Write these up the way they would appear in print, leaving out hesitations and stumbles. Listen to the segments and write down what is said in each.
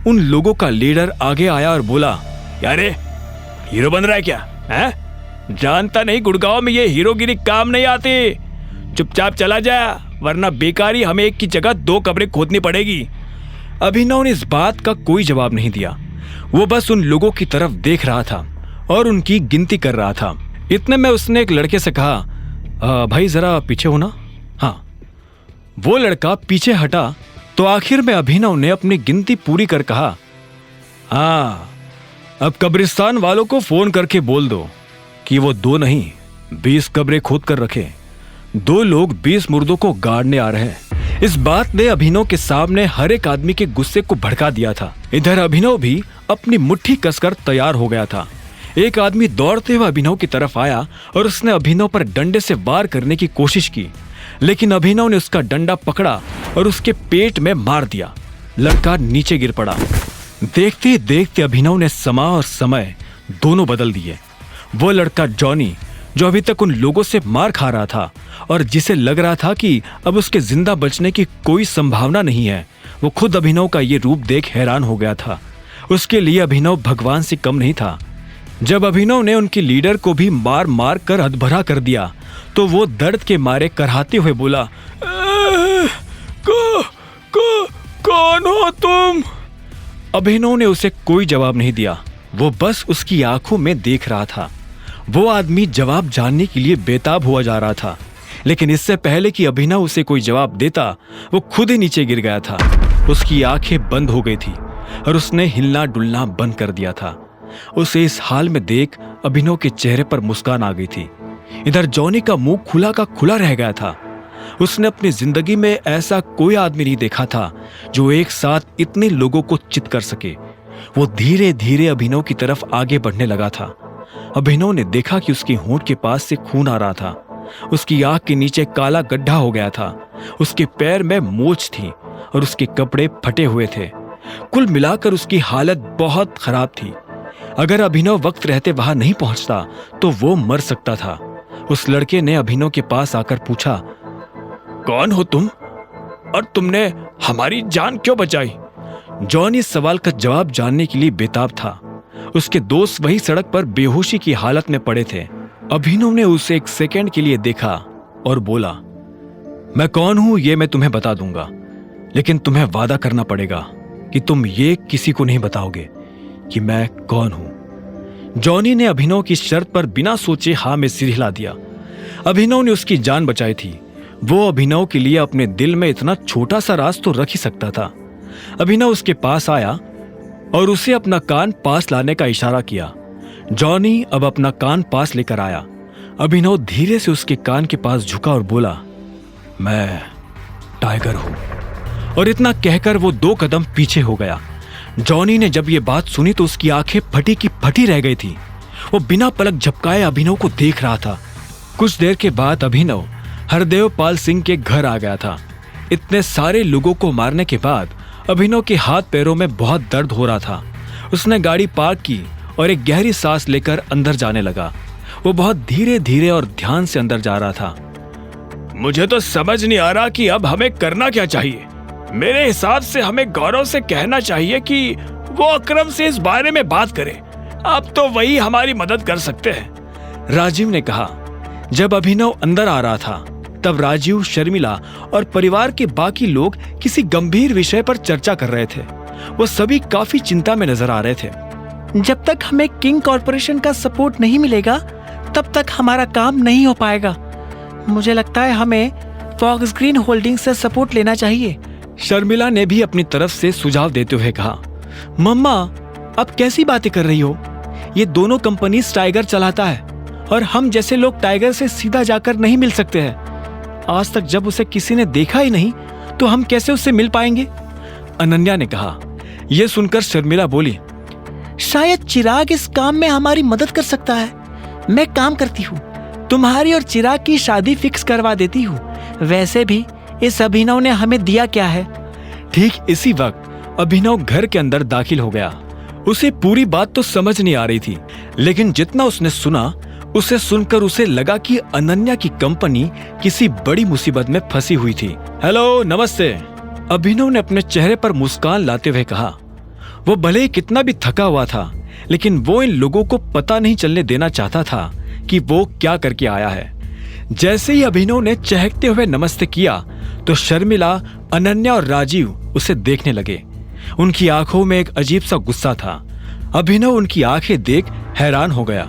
उन लोगों का लीडर आगे आया और बोला, यारे हीरो बन रहा है क्या? है जानता नहीं गुड़गांव में ये हीरोगिरी काम नहीं आती। चुपचाप चला जा, वरना बेकारी हमें एक की जगह 2 कब्रें खोदनी पड़ेगी। अभिनव ने इस बात का कोई जवाब नहीं दिया। वो बस उन लोगों की तरफ देख रहा था और उनकी गिनती कर रहा था। इतने में उसने एक लड़के से कहा, भाई जरा पीछे हो ना। हाँ, वो लड़का पीछे हटा तो आखिर में अभिनव ने अपनी गिनती पूरी कर कहा, हाँ अब कब्रिस्तान वालों को फोन करके बोल दो कि वो 2 नहीं 20 कब्रें खोद कर रखे। 2 लोग 20 मुर्दों को गाड़ने आ रहे हैं। इस बात ने अभिनव के सामने हर एक आदमी के गुस्से को भड़का दिया था। इधर अभिनव भी अपनी मुट्ठी कसकर तैयार हो गया था। एक आदमी दौड़ते हुए अभिनव की तरफ आया और उसने अभिनव पर डंडे से वार करने की कोशिश की, लेकिन अभिनव ने उसका डंडा पकड़ा और उसके पेट में मार दिया। लड़का नीचे गिर पड़ा। देखते ही देखते अभिनव ने समा और समय दोनों बदल दिए। वो लड़का जॉनी, जो अभी तक उन लोगों से मार खा रहा था और जिसे लग रहा था कि अब उसके जिंदा बचने की कोई संभावना नहीं है, वो खुद अभिनव का ये रूप देख हैरान हो गया था। उसके लिए अभिनव भगवान से कम नहीं था। जब अभिनव ने उनकी लीडर को भी मार मार कर हदभरा कर दिया तो वो दर्द के मारे कराहते हुए बोला, कौन हो तुम? अभिनव ने उसे कोई जवाब नहीं दिया। वो बस उसकी आंखों में देख रहा था। वो आदमी जवाब जानने के लिए बेताब हुआ जा रहा था, लेकिन इससे पहले कि अभिनव उसे कोई जवाब देता, वो खुद ही नीचे गिर गया था। उसकी आंखें बंद हो गई थी और उसने हिलना डुलना बंद कर दिया था। उसे इस हाल में देख अभिनव के चेहरे पर मुस्कान आ गई थी। इधर जॉनी का मुंह खुला का खुला रह गया था। उसने अपनी जिंदगी में ऐसा कोई आदमी नहीं देखा था जो एक साथ इतने लोगों को चित कर सके। वो धीरे धीरे अभिनव की तरफ आगे बढ़ने लगा था। अभिनव ने देखा कि उसके होंठ के पास से खून आ रहा था। उसकी आंख के नीचे काला गड्ढा हो गया था। उसके पैर में मोच थी और उसके कपड़े फटे हुए थे। कुल मिलाकर उसकी हालत बहुत खराब थी। अगर अभिनव वक्त रहते वहां नहीं पहुंचता तो वो मर सकता था। उस लड़के ने अभिनव के पास आकर पूछा, कौन हो तुम और तुमने हमारी जान क्यों बचाई? जॉनी इस सवाल का जवाब जानने के लिए बेताब था। उसके दोस्त वही सड़क पर बेहोशी की हालत में पड़े थे। अभिनव ने उसे एक सेकंड के लिए देखा और बोला, मैं कौन हूं ये मैं तुम्हें बता दूंगा, लेकिन तुम्हें वादा करना पड़ेगा कि तुम ये किसी को नहीं बताओगे कि मैं कौन हूं। जॉनी ने अभिनव की शर्त पर बिना सोचे हाँ में सिर हिला दिया। अभिनव ने उसकी जान बचाई थी। वो अभिनव के लिए अपने दिल में इतना छोटा सा राज तो रख ही सकता था। अभिनव उसके पास आया और उसे अपना कान पास लाने का इशारा किया। जॉनी अब अपना कान पास लेकर आया। अभिनव धीरे से उसके कान के पास झुका और बोला, मैं टाइगर हूं। और इतना कहकर वो 2 कदम पीछे हो गया। जॉनी ने जब ये बात सुनी तो उसकी आंखें फटी की फटी रह गई थी। वो बिना पलक झपकाए अभिनव को देख रहा था। कुछ देर के बाद अभिनव हरदेव पाल सिंह के घर आ गया था। इतने सारे लोगों को मारने के बाद अभिनव के हाथ पैरों में बहुत दर्द हो रहा था। उसने गाड़ी पार्क की और एक गहरी सांस लेकर अंदर जाने लगा। वो बहुत धीरे धीरे और ध्यान से अंदर जा रहा था। मुझे तो समझ नहीं आ रहा कि अब हमें करना क्या चाहिए। मेरे हिसाब से हमें गौरव से कहना चाहिए कि वो अकरम से इस बारे में बात करे। अब तो वही हमारी मदद कर सकते हैं, राजीव ने कहा। जब अभिनव अंदर आ रहा था तब राजीव, शर्मिला और परिवार के बाकी लोग किसी गंभीर विषय पर चर्चा कर रहे थे। वो सभी काफी चिंता में नजर आ रहे थे। जब तक हमें किंग कॉर्पोरेशन का सपोर्ट नहीं मिलेगा तब तक हमारा काम नहीं हो पाएगा। मुझे लगता है हमें फॉक्स ग्रीन होल्डिंग से सपोर्ट लेना चाहिए। शर्मिला ने भी अपनी तरफ से सुझाव देते हुए कहा, मम्मा आप कैसी बातें कर रही हो? ये दोनों कंपनी टाइगर चलाता है और हम जैसे लोग टाइगर से सीधा जाकर नहीं मिल सकते हैं। आज तक जब उसे किसी ने देखा ही नहीं तो हम कैसे उससे मिल पाएंगे? अनन्या ने कहा। यह सुनकर शर्मिला बोली, शायद चिराग इस काम में हमारी मदद कर सकता है। मैं काम करती हूँ, तुम्हारी और चिराग की शादी फिक्स करवा देती हूँ। वैसे भी इस अभिनव ने हमें दिया क्या है? ठीक इसी वक्त अभिनव घर के अंदर दाखिल हो गया। उसे पूरी बात तो समझ नहीं आ रही थी, लेकिन जितना उसने सुना उसे सुनकर उसे लगा कि अनन्या की कंपनी किसी बड़ी मुसीबत में फंसी हुई थी। हेलो, नमस्ते, अभिनव ने अपने चेहरे पर मुस्कान लाते हुए कहा। वो भले ही कितना भी थका हुआ था, लेकिन वो इन लोगों को पता नहीं चलने देना चाहता था कि वो क्या करके आया है। जैसे ही अभिनव ने चहकते हुए नमस्ते किया तो शर्मिला, अनन्या और राजीव उसे देखने लगे। उनकी आंखों में एक अजीब सा गुस्सा था। अभिनव उनकी आंखें देख हैरान हो गया।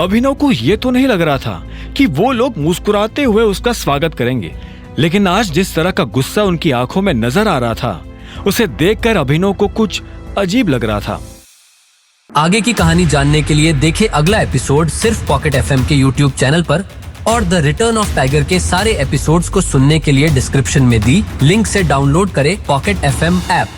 अभिनव को यह तो नहीं लग रहा था कि वो लोग मुस्कुराते हुए उसका स्वागत करेंगे, लेकिन आज जिस तरह का गुस्सा उनकी आंखों में नजर आ रहा था, उसे देखकर अभिनव को कुछ अजीब लग रहा था। आगे की कहानी जानने के लिए देखें अगला एपिसोड सिर्फ पॉकेट एफएम के यूट्यूब चैनल पर, और द रिटर्न ऑफ टाइगर के सारे एपिसोड्स को सुनने के लिए डिस्क्रिप्शन में दी लिंक से डाउनलोड करें पॉकेट एफएम ऐप।